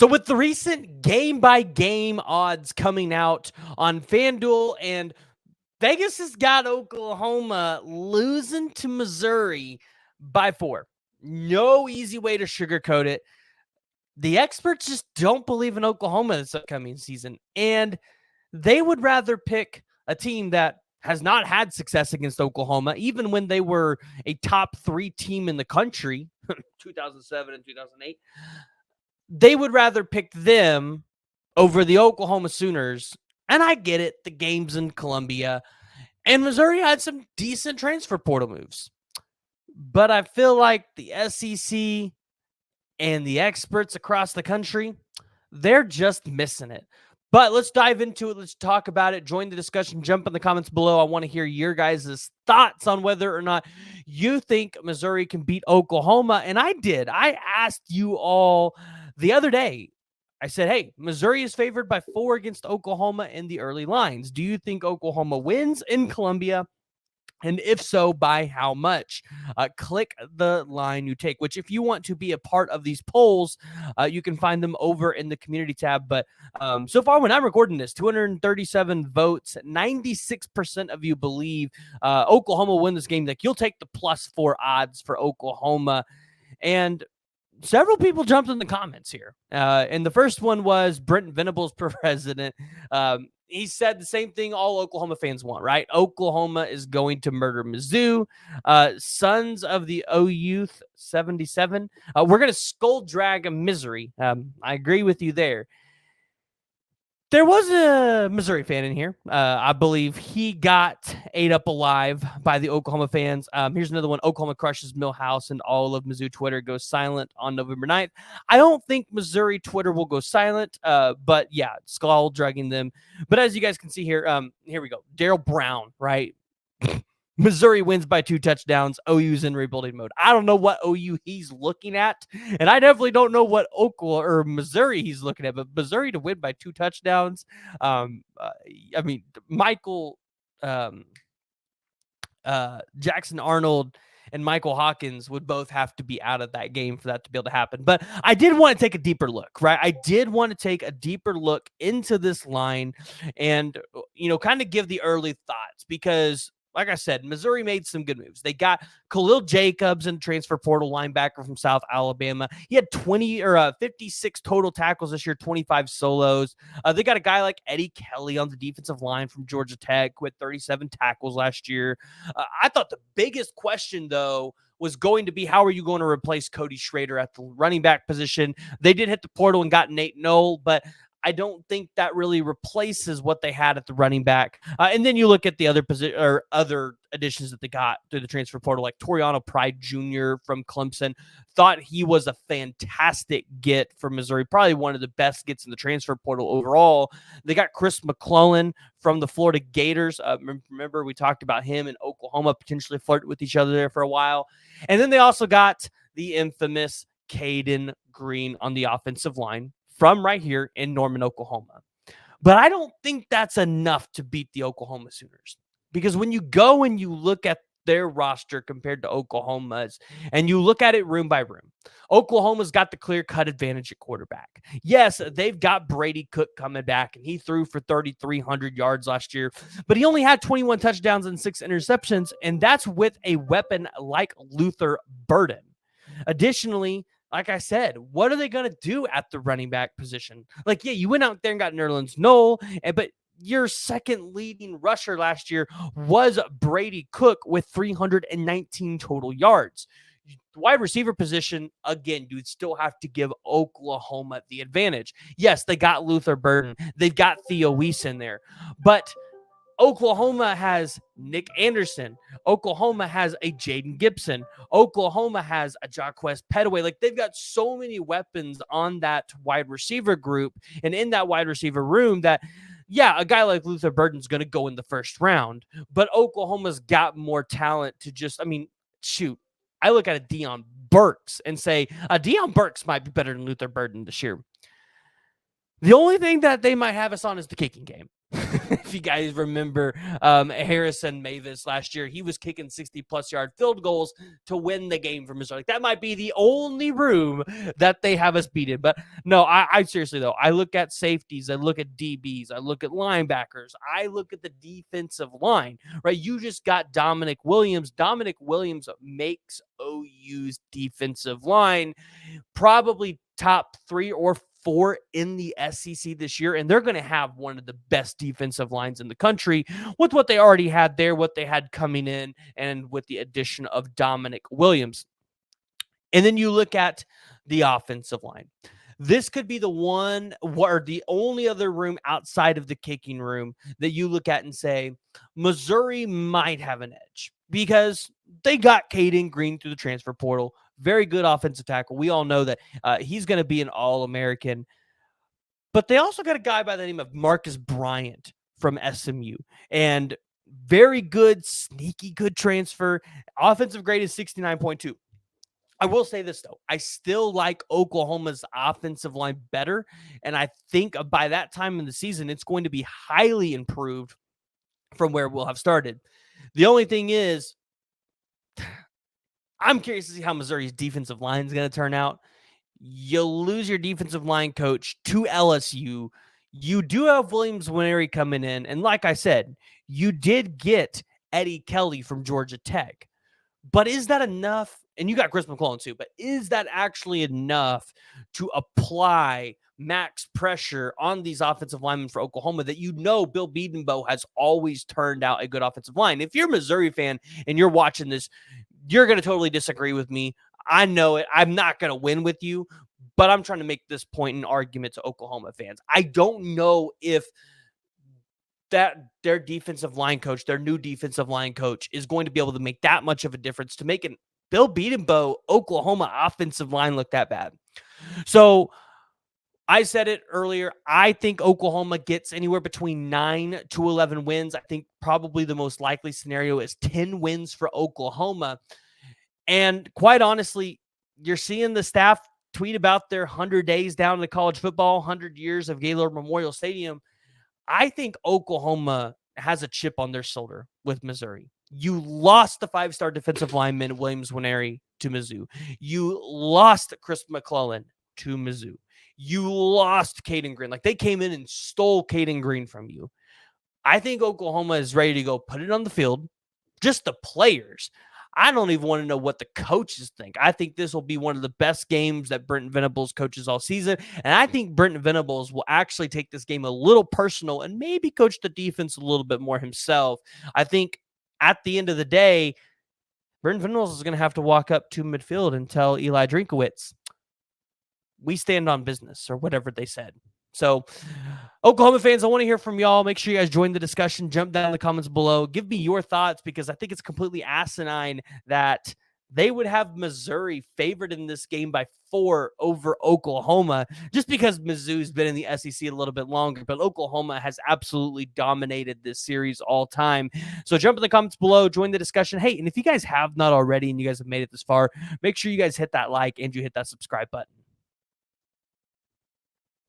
So with the recent game-by-game odds coming out on FanDuel, and Vegas has got Oklahoma losing to Missouri by 4. No easy way to sugarcoat it. The experts just don't believe in Oklahoma this upcoming season, and they would rather pick a team that has not had success against Oklahoma, even when they were a top 3 team in the country, 2007 and 2008. They would rather pick them over the Oklahoma Sooners. And I get it. The game's in Columbia. And Missouri had some decent transfer portal moves. But I feel like the SEC and the experts across the country, they're just missing it. But let's dive into it. Let's talk about it. Join the discussion. Jump in the comments below. I want to hear your guys' thoughts on whether or not you think Missouri can beat Oklahoma. And I did. I asked you all the other day. I said, hey, Missouri is favored by 4 against Oklahoma in the early lines. Do you think Oklahoma wins in Columbia? And if so, by how much? Click the line you take, which if you want to be a part of these polls, you can find them over in the community tab. But so far, when I'm recording this, 237 votes, 96% of you believe Oklahoma will win this game. Like, you'll take the +4 odds for Oklahoma. And several people jumped in the comments here. And the first one was Brent Venables for president. He said the same thing all Oklahoma fans want, right? Oklahoma is going to murder Mizzou. Sons of the O Youth 77. We're going to skull drag a Missouri. I agree with you there. There was a Missouri fan in here. I believe he got ate up alive by the Oklahoma fans. Here's another one. Oklahoma crushes Millhouse, and all of Mizzou Twitter goes silent on November 9th. I don't think Missouri Twitter will go silent, but yeah, skull dragging them. But as you guys can see here, here we go. Daryl Brown, right? Missouri wins by 2 touchdowns. OU's in rebuilding mode. I don't know what OU he's looking at, and I definitely don't know what Oklahoma or Missouri he's looking at. But Missouri to win by 2 touchdowns. I mean, Michael Jackson Arnold and Michael Hawkins would both have to be out of that game for that to be able to happen. But I did want to take a deeper look, right? I did want to take a deeper look into this line and, kind of give the early thoughts because, like I said, Missouri made some good moves. They got Khalil Jacobs and transfer portal linebacker from South Alabama. He had 56 total tackles this year, 25 solos. They got a guy like Eddie Kelly on the defensive line from Georgia Tech with 37 tackles last year. I thought the biggest question, though, was going to be how are you going to replace Cody Schrader at the running back position? They did hit the portal and got Nate Knoll, but I don't think that really replaces what they had at the running back. And then you look at the other position or other additions that they got through the transfer portal, like Toriano Pride Jr. from Clemson. Thought he was a fantastic get for Missouri, probably one of the best gets in the transfer portal overall. They got Chris McClellan from the Florida Gators. Remember, we talked about him and Oklahoma potentially flirting with each other there for a while. And then they also got the infamous Caden Green on the offensive line from right here in Norman, Oklahoma. But I don't think that's enough to beat the Oklahoma Sooners. Because when you go and you look at their roster compared to Oklahoma's, and you look at it room by room, Oklahoma's got the clear-cut advantage at quarterback. Yes, they've got Brady Cook coming back, and he threw for 3,300 yards last year, but he only had 21 touchdowns and 6 interceptions, and that's with a weapon like Luther Burden. Additionally, like I said, what are they going to do at the running back position? Like, yeah, you went out there and got Nerlens Noel, but your second leading rusher last year was Brady Cook with 319 total yards. The wide receiver position, again, you'd still have to give Oklahoma the advantage. Yes, they got Luther Burden. They've got Theo Weiss in there. But Oklahoma has Nick Anderson. Oklahoma has a Jaden Gibson. Oklahoma has a Jaquez Petaway. Like, they've got so many weapons on that wide receiver group and in that wide receiver room that, yeah, a guy like Luther Burden's going to go in the first round. But Oklahoma's got more talent to just, shoot. I look at a Deion Burks and say, Deion Burks might be better than Luther Burden this year. The only thing that they might have us on is the kicking game. If you guys remember Harrison Mavis last year, he was kicking 60-plus yard field goals to win the game for Missouri. Like, that might be the only room that they have us beaten. But no, I seriously, though, I look at safeties, I look at DBs, I look at linebackers, I look at the defensive line, right? You just got Dominic Williams. Dominic Williams makes OU's defensive line probably top 3 or 4 in the SEC this year, and they're going to have one of the best defensive lines in the country with what they already had there, what they had coming in, and with the addition of Dominic Williams. And then you look at the offensive line. This could be the one or the only other room outside of the kicking room that you look at and say, Missouri might have an edge because they got Caden Green through the transfer portal. Very good offensive tackle. We all know that he's going to be an All-American. But they also got a guy by the name of Marcus Bryant from SMU. And very good, sneaky good transfer. Offensive grade is 69.2. I will say this, though. I still like Oklahoma's offensive line better. And I think by that time in the season, it's going to be highly improved from where we'll have started. The only thing is, I'm curious to see how Missouri's defensive line is going to turn out. You lose your defensive line coach to LSU. You do have Williams Winery coming in. And like I said, you did get Eddie Kelly from Georgia Tech. But is that enough? And you got Chris McClellan too. But is that actually enough to apply max pressure on these offensive linemen for Oklahoma that Bill Bedenbaugh has always turned out a good offensive line? If you're a Missouri fan and you're watching this, you're going to totally disagree with me. I know it. I'm not going to win with you, but I'm trying to make this point in argument to Oklahoma fans. I don't know if that their defensive line coach, their new defensive line coach, is going to be able to make that much of a difference to make Bill Bedenbaugh Oklahoma offensive line look that bad. So I said it earlier. I think Oklahoma gets anywhere between 9 to 11 wins. I think probably the most likely scenario is 10 wins for Oklahoma. And quite honestly, you're seeing the staff tweet about their 100 days down to college football, 100 years of Gaylord Memorial Stadium. I think Oklahoma has a chip on their shoulder with Missouri. You lost the 5-star defensive lineman Williams Winery to Mizzou. You lost Chris McClellan to Mizzou. You lost Caden Green. Like, they came in and stole Caden Green from you. I think Oklahoma is ready to go put it on the field. Just the players. I don't even want to know what the coaches think. I think this will be one of the best games that Brent Venables coaches all season. And I think Brent Venables will actually take this game a little personal and maybe coach the defense a little bit more himself. I think at the end of the day, Brent Venables is going to have to walk up to midfield and tell Eli Drinkowitz, we stand on business, or whatever they said. So, Oklahoma fans, I want to hear from y'all. Make sure you guys join the discussion. Jump down in the comments below. Give me your thoughts, because I think it's completely asinine that they would have Missouri favored in this game by 4 over Oklahoma, just because Mizzou's been in the SEC a little bit longer. But Oklahoma has absolutely dominated this series all time. So jump in the comments below. Join the discussion. Hey, and if you guys have not already and you guys have made it this far, make sure you guys hit that like and you hit that subscribe button.